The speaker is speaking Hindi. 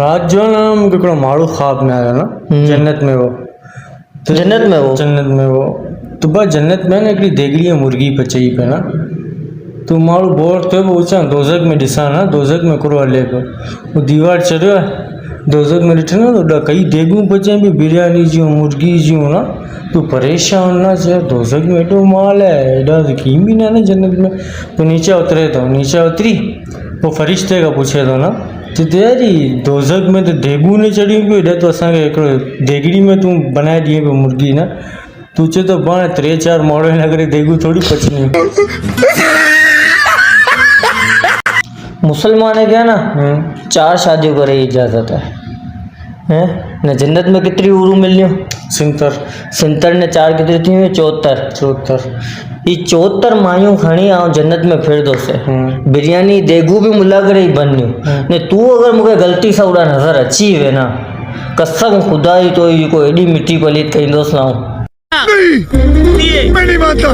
आज जो है ना मूंखे हिकिड़ो माण्हू ख़्वाब में आयो न जन्नत में वो जन्नत में वो तो बस जन्नत में न हिकिड़ी देगड़ी मुर्गी पे चई पे न तो माण्हू बोर थियो पियो अचां दोज़ख में ॾिसां न दोज़ख में हिकिड़ो हले पियो वो दीवार चढ़ियो आहे दोज़ख में ॾिठो न तो कई देगूं पचाई पई बिरयानी जूं मुर्गी जूं न तू परेशान न चए दोज़ख में एॾो माल है एॾा कीम बि न जन्नत में तो नीचे उतरे तो नीचे उतरी वो फरिश्ते खां पुछे थो न तो यारी दोज़ख में तो देगूं न चढ़ियूं पियूं एॾा तो असांखे हिकिड़ो देगड़ी में तूं बनाए ॾिए पियो मुर्गी न तू चए तो पाण 3-4 माण्हू हिन करे देगूं थोड़ी पचनियूं। मुसलमान क्या ना 4 शादियों करे इजाजत है हैं न जन्नत में कितनी उरू मिलियो सिंतर ने 4 कितनी थी 74 ये 74 मायूं खणी आऊं जन्नत में फिरदो से बिरयानी देगू भी मुला करे ही बनियो ने तू अगर मुझे गलती से उड़ा नजर अची वे ना कसम खुदा ही तो ये को एडी मिट्टी पलीत कहीं दोस्त ना नहीं मैं नहीं मानता।